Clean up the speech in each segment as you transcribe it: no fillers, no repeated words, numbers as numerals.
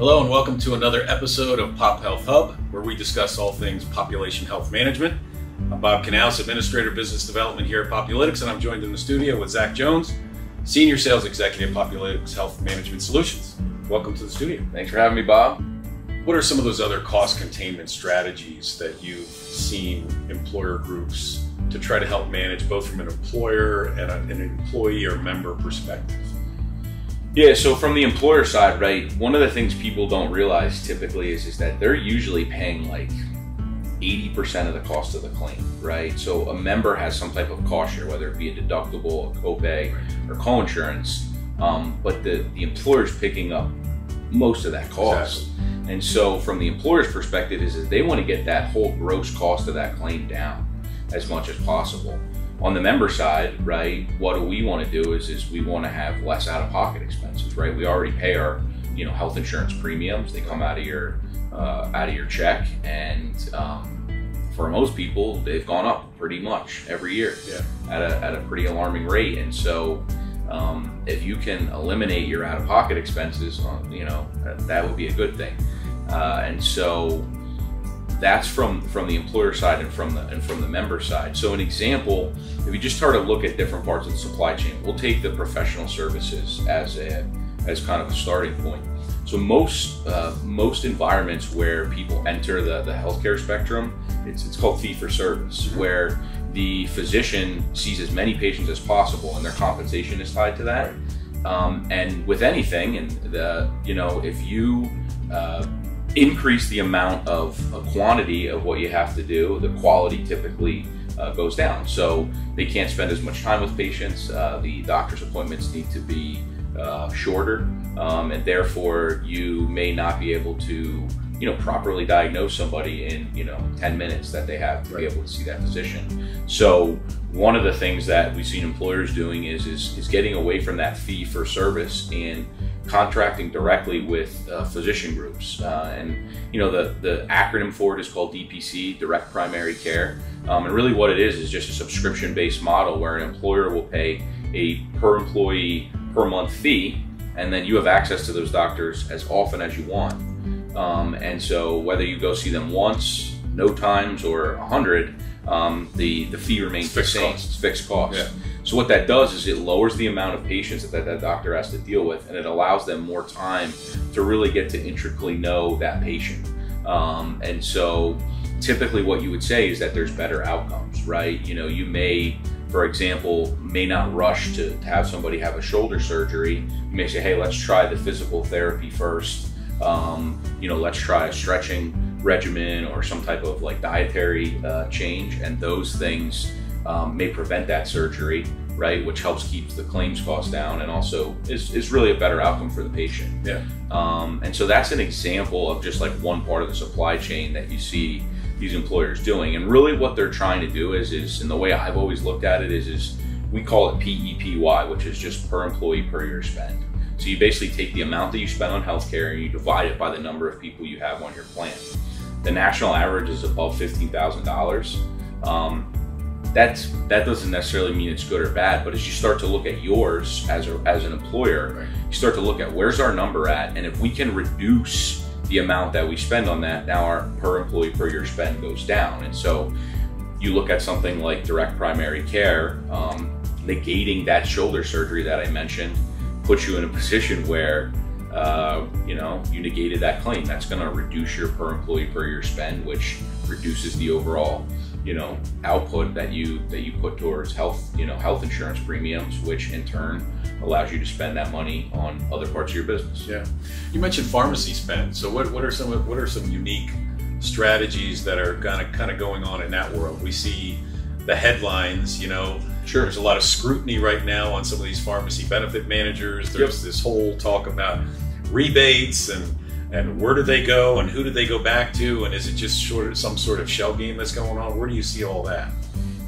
Hello and welcome to another episode of Pop Health Hub, where we discuss all things population health management. I'm Bob Canals, Administrator of Business Development here at Populitics, and I'm joined in the studio with Zach Jones, Senior Sales Executive at Populitics Health Management Solutions. Welcome to the studio. Thanks for having me, Bob. What are some of those other cost containment strategies that you've seen employer groups to try to help manage both from an employer and an employee or member perspective? Yeah, so from the employer side, right, one of the things people don't realize typically is that they're usually paying like 80% of the cost of the claim, right? So a member has some type of cost share, whether it be a deductible, a copay, or co-insurance, but the employer's picking up most of that cost. Exactly. And so from the employer's perspective is they want to get that whole gross cost of that claim down as much as possible. On the member side, right, what do we want to do is we want to have less out-of-pocket expenses, right? We already pay our, health insurance premiums. They come out of your check, and for most people, they've gone up pretty much every year at a pretty alarming rate. And so, if you can eliminate your out-of-pocket expenses, that would be a good thing. And so that's from the employer side and from the member side. So an example, if you just start to look at different parts of the supply chain, we'll take the professional services as kind of a starting point. So most environments where people enter the healthcare spectrum, it's called fee for service, where the physician sees as many patients as possible and their compensation is tied to that. And with anything, if you increase the amount of quantity of what you have to do, the quality typically goes down. So they can't spend as much time with patients. The doctor's appointments need to be shorter, and therefore you may not be able to properly diagnose somebody in 10 minutes that they have to be able to see that physician. So one of the things that we've seen employers doing is getting away from that fee for service and contracting directly with physician groups. And the acronym for it is called DPC, Direct Primary Care. And really what it is just a subscription-based model where an employer will pay a per employee per month fee, and then you have access to those doctors as often as you want. And so whether you go see them once, no times, or 100, the fee remains the same. It's fixed cost. Yeah. So what that does is it lowers the amount of patients that doctor has to deal with, and it allows them more time to really get to intricately know that patient. And so typically what you would say is that there's better outcomes, right? You may, for example, not rush to have somebody have a shoulder surgery. You may say, hey, let's try the physical therapy first. Let's try a stretching regimen or some type of dietary change, and those things may prevent that surgery, right? Which helps keep the claims cost down and also is really a better outcome for the patient. Yeah. And so that's an example of just one part of the supply chain that you see these employers doing. And really what they're trying to do is and the way I've always looked at it is we call it PEPY, which is just per employee per year spend. So you basically take the amount that you spend on healthcare and you divide it by the number of people you have on your plan. The national average is above $15,000. That doesn't necessarily mean it's good or bad, but as you start to look at yours as an employer, you start to look at where's our number at, and if we can reduce the amount that we spend on that, now our per employee per year spend goes down. And so you look at something like direct primary care, negating that shoulder surgery that I mentioned puts you in a position where you negated that claim. That's going to reduce your per employee per year spend, which reduces the overall output that you put towards health insurance premiums, which in turn allows you to spend that money on other parts of your business. Yeah, you mentioned pharmacy spend. So what are some unique strategies that are kind of going on in that world? We see the headlines. Sure. There's a lot of scrutiny right now on some of these pharmacy benefit managers. There's this whole talk about rebates and where do they go and who do they go back to, and is it just some sort of shell game that's going on? Where do you see all that?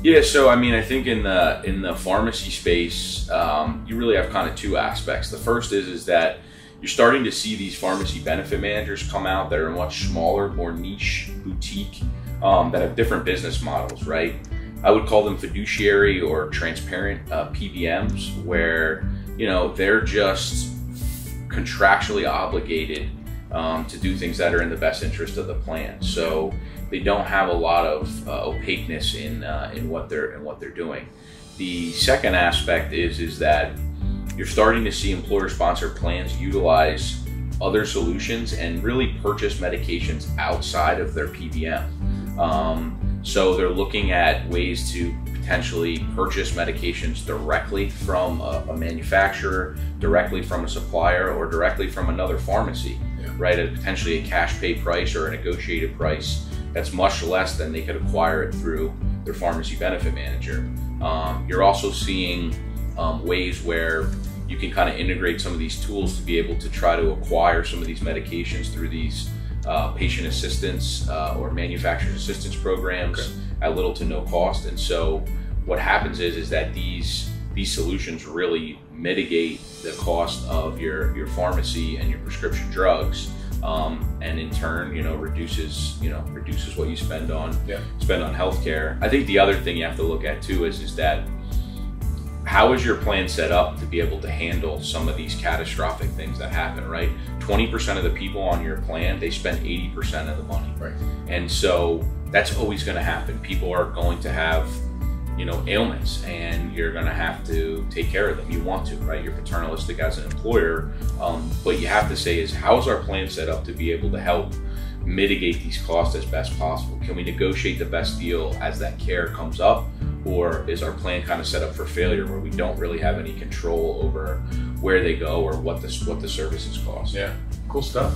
Yeah, so I think in the pharmacy space, you really have kind of two aspects. The first is that you're starting to see these pharmacy benefit managers come out that are much smaller, more niche, boutique, that have different business models, right? I would call them fiduciary or transparent PBMs, where they're just contractually obligated to do things that are in the best interest of the plan. So they don't have a lot of opaqueness in what they're doing. The second aspect is that you're starting to see employer-sponsored plans utilize other solutions and really purchase medications outside of their PBM. So they're looking at ways to potentially purchase medications directly from a manufacturer, directly from a supplier, or directly from another pharmacy, right, at potentially a cash pay price or a negotiated price that's much less than they could acquire it through their pharmacy benefit manager. You're also seeing ways where you can kind of integrate some of these tools to be able to try to acquire some of these medications through these patient assistance or manufacturer's assistance programs at little to no cost. And so what happens is that these solutions really mitigate the cost of your pharmacy and your prescription drugs, and in turn, reduces what you spend on healthcare. I think the other thing you have to look at too is that how is your plan set up to be able to handle some of these catastrophic things that happen, right? 20% of the people on your plan, they spend 80% of the money. Right. And so that's always going to happen. People are going to have, ailments, and you're going to have to take care of them. You want to, right? You're paternalistic as an employer. But you have to say is, how is our plan set up to be able to help mitigate these costs as best possible? Can we negotiate the best deal as that care comes up? Or is our plan kind of set up for failure where we don't really have any control over where they go or what the services cost? Yeah, cool stuff.